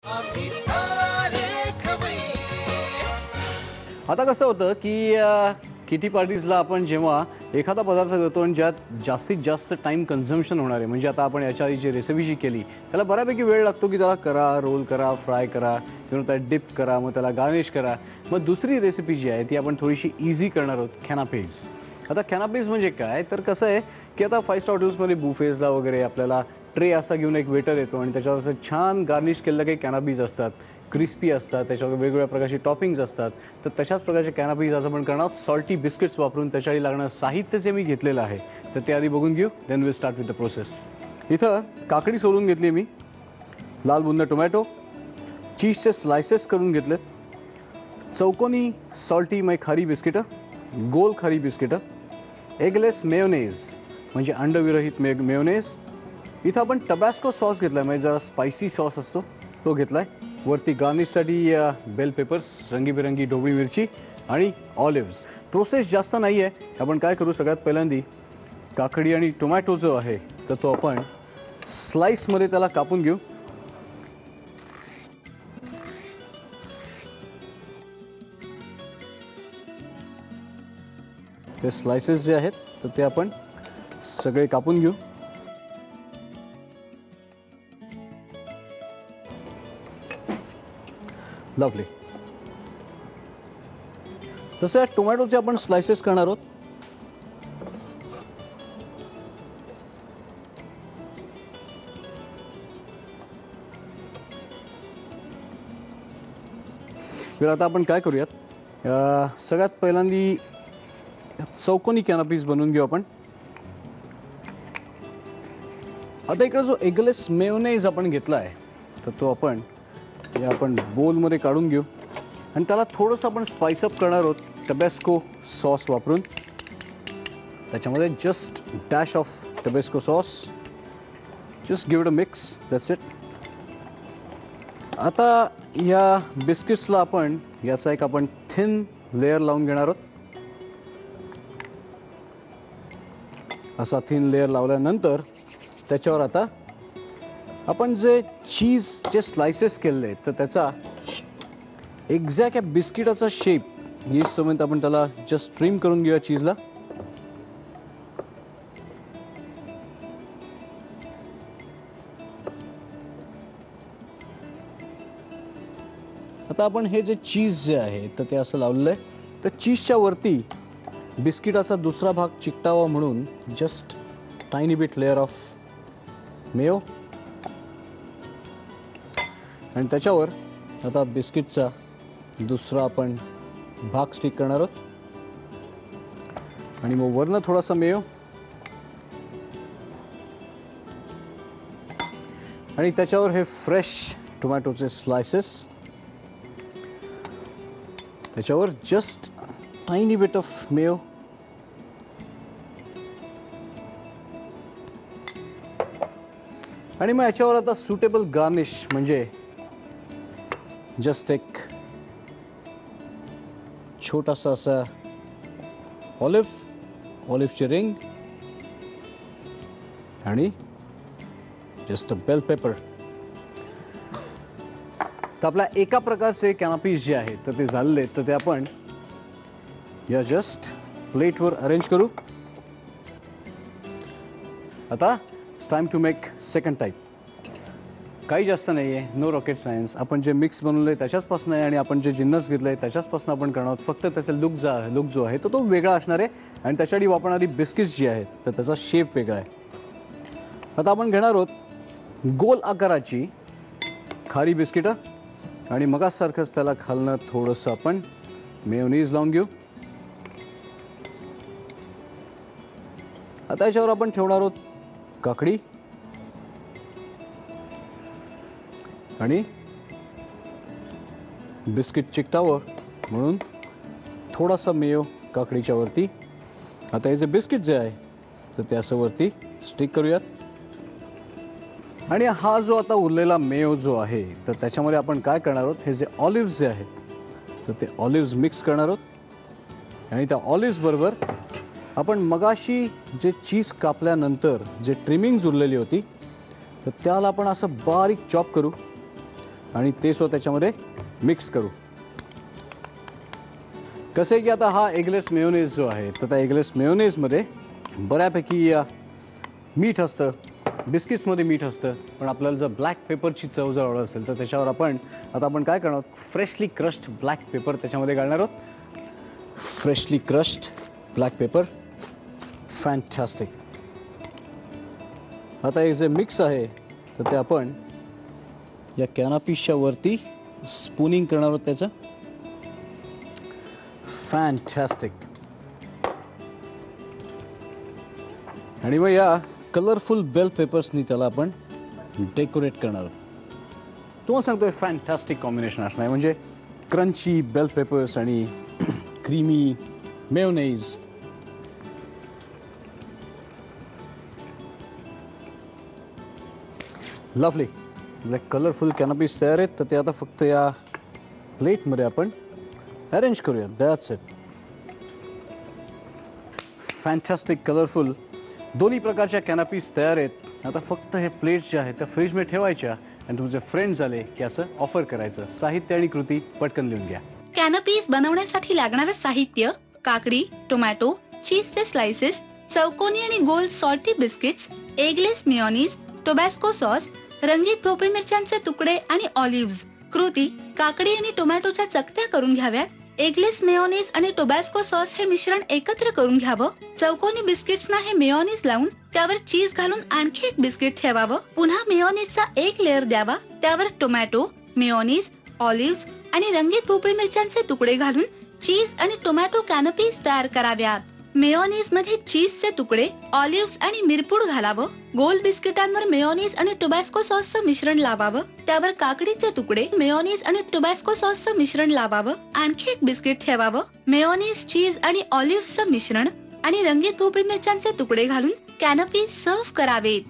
आता कसं होतं की किटी पार्टीजला आपण जेव्हा एखादा पदार्थ करतो आणि ज्यात जास्तीत जास्त टाइम कन्झम्पशन होणार आहे, म्हणजे आता आपण याच्या जी रेसिपी जी केली त्याला बऱ्यापैकी वेळ लागतो की त्याला करा, रोल करा, फ्राय करा किंवा त्याला डिप करा, मग त्याला गार्निश करा. मग दुसरी रेसिपी जी आहे ती आपण थोडीशी इझी करणार आहोत, कॅनापेज. आता कॅनापेज म्हणजे काय, तर कसं आहे की आता 5 स्टार हॉटेल्समध्ये बुफेजला वगैरे आपल्याला ट्रे असा घेऊन एक वेटर येतो आणि त्याच्यावर असं छान गार्निश केलेलं काही कॅनापीज असतात, क्रिस्पी असतात, त्याच्यावर वेगवेगळ्या प्रकारचे टॉपिंग्स असतात. तर तशाच प्रकारचे कॅनापीज आज आपण करणार आहोत सॉल्टी बिस्किट्स वापरून. त्याच्यासाठी लागणारं साहित्य जे मी घेतलेलं आहे तर ते आधी बघून घेऊ, then will start with the process. इथं काकडी सोलून घेतली मी, लाल बुंदा टोमॅटो, चीजचे स्लायसेस करून घेतलेत, चौकोनी सॉल्टी मग खारी बिस्किटं, गोल खारी बिस्किटं, एगलेस मेयोनेज म्हणजे अंडविरहित मेयोनेज. इथं आपण टबॅस्को सॉस घेतला आहे, म्हणजे जरा स्पायसी सॉस असतो तो घेतला आहे. वरती गार्निशसाठी बेल पेपर्स, रंगीबिरंगी ढोबळी मिरची आणि ऑलिव्हज. प्रोसेस जास्त नाही आहे. आपण काय करू, सगळ्यात पहिल्यांदी काकडी आणि टोमॅटो जो आहे तर तो आपण स्लाइसमध्ये त्याला कापून घेऊ. ते स्लाइसेस जे आहेत तर ते आपण सगळे कापून घेऊ. लवली. तसं या टोमॅटोचे आपण स्लाइसेस करणार आहोत. तर आता आपण काय करूयात, सगळ्यात पहिल्यांदी चौकोनी कॅनापीज बनवून घेऊ आपण. आता इकडे जो एगलेस मेयोनेज आपण घेतला आहे तर तो आपण बोलमध्ये काढून घेऊ आणि त्याला थोडंसं आपण स्पाइसअप करणार आहोत टबॅस्को सॉस वापरून. त्याच्यामध्ये just dash of Tabasco sauce, just give it a mix, that's it. आता या बिस्किट्सला आपण याचा एक थिन लेअर लावून घेणार आहोत. असा थिन लेअर लावल्यानंतर त्याच्यावर आता आपण जे चीजचे स्लाइसेस केलेले आहेत तर त्याचा एक्झॅक्ट या बिस्किटाचा शेप येईपर्यंत आपण त्याला जस्ट ट्रिम करून घेऊया चीजला. आता आपण हे जे चीज जे आहे तर ते असं लावलेलं आहे, तर चीजच्या वरती बिस्किटाचा दुसरा भाग चिकटावा म्हणून just tiny bit layer of Mayo आणि त्याच्यावर आता बिस्किटचा दुसरा आपण भाग स्टिक करणार आहोत आणि मग वरनं थोडासा मेयो आणि त्याच्यावर हे फ्रेश टोमॅटोचे स्लाइसेस, त्याच्यावर just tiny bit of Mayo आणि मग याच्यावर आता सुटेबल गार्निश म्हणजे जस्ट एक छोटासा असा ऑलिव्हची रिंग आणि जस्ट अ बेल पेपर. तर आपल्या एका प्रकारचे कॅनापीज जे आहेत तर ते झालेले, तर ते आपण या जस्ट प्लेटवर अरेंज करू. आता it's time to make second type. काही जास्त नाही आहे, नो रॉकेट सायन्स. आपण जे मिक्स बनवलं आहे त्याच्याचपासून आहे आणि आपण जे जिन्नस घेतलं आहे त्याच्याचपासून आपण करणार आहोत. फक्त त्याचा लुक जो आहे तो वेगळा असणार आहे आणि त्याच्यासाठी वापरणारी बिस्किट्स जी आहेत तर त्याचा शेप वेगळा आहे. आता आपण घेणार आहोत गोल आकाराची खारी बिस्किटं आणि मगासारखंच त्याला खालनं थोडंसं आपण मेयोनीज लावून घेऊ. आता याच्यावर आपण ठेवणार आहोत काकडी आणि बिस्किट चिकटावं म्हणून थोडासा मेयो काकडीच्या वरती. आता हे जे बिस्किट जे आहे तर ते असं वरती स्टिक करूयात आणि हा जो आता उरलेला मेयो जो आहे तर त्याच्यामध्ये आपण काय करणार आहोत, हे जे ऑलिव्हज जे आहेत तर ते ऑलिव्हज मिक्स करणार आहोत आणि त्या ऑलिव्हज बरोबर आपण मगाशी जे चीज कापल्यानंतर जे ट्रिमिंग्स उरलेली होती तर त्याला आपण असं बारीक चॉप करू आणि ते सुद्धा त्याच्यामध्ये मिक्स करू. कसं आहे की आता हा एगलेस मेयोनेज जो आहे तर त्या एगलेस मेयोनेजमध्ये बऱ्यापैकी मीठ असतं, बिस्किट्समध्ये मीठ असतं, पण आपल्याला जर ब्लॅक पेपरची चव जर आवडत असेल तर त्याच्यावर आपण काय करणार आहोत, फ्रेशली क्रश्ड ब्लॅक पेपर त्याच्यामध्ये घालणार आहोत. Freshly crushed black paper, fantastic. आता हे जे मिक्स आहे तर ते आपण या कॅनापीसच्या वरती स्पूनिंग करणार आहोत त्याचं. फॅन्टॅस्टिक. आणि मग या कलरफुल बेल पेपर्सनी त्याला आपण डेकोरेट करणार आहोत. तुम्हाला सांगतोय फॅन्टॅस्टिक कॉम्बिनेशन असणार आहे, म्हणजे क्रंची बेल पेपर्स आणि क्रीमी मेयोनेज. लवली. कलरफुल कॅनपीस तयार आहेत, तर ते आता फक्त या प्लेटमध्ये आपण अरेंज करूया. That's it. फॅन्टॅस्टिक कलरफुल दोन्ही प्रकारच्या कॅनपीस तयार आहेत. आता फक्त हे प्लेट्स जे आहेत त्या फ्रीजमध्ये ठेवायच्या आणि तुमचे फ्रेंड्स आले की असं ऑफर करायचं. साहित्य आणि कृती पटकन लिहून घ्या. कॅनपीस बनवण्यासाठी लागणारे साहित्य: काकडी, टोमॅटो, चीजचे स्लाइसेस, चौकोनी आणि गोल salty biscuits, eggless mayonnaise, Tabasco sauce, रंगीत भोपळी मिरच्यांचे तुकडे आणि ऑलिव्हज. कृती: काकडी आणि टोमॅटोच्या चकत्या करून घ्याव्यात. एगलेस मेयोनीज आणि टोबॅस्को सॉस हे मिश्रण एकत्र करून घ्यावं. चौकोनी बिस्किट्सना हे मेयोनीज लावून त्यावर चीज घालून आणखी एक बिस्किट ठेवावं. पुन्हा मेयोनीजचा एक लेअर द्यावा. त्यावर टोमॅटो, मेयोनीज, ऑलिव्हज आणि रंगीत भोपळी मिरच्यांचे तुकडे घालून चीज आणि टोमॅटो कॅनपीस तयार कराव्यात. मेयोनीज मध्ये चीजचे तुकडे, ऑलिव्हज आणि मिरपूड घालावं. गोल बिस्किटांवर मेयोनीज आणि टोबॅस्को सॉसचं मिश्रण लावावं. त्यावर काकडीचे तुकडे, मेयोनीज आणि टोबॅस्को सॉसचं मिश्रण लावावं. आणखी एक बिस्किट ठेवावं. मेयोनीज, चीज आणि ऑलिव्हजचं मिश्रण आणि रंगीत भोपळी मिरच्यांचे तुकडे घालून कॅनपीस सर्व्ह करावेत.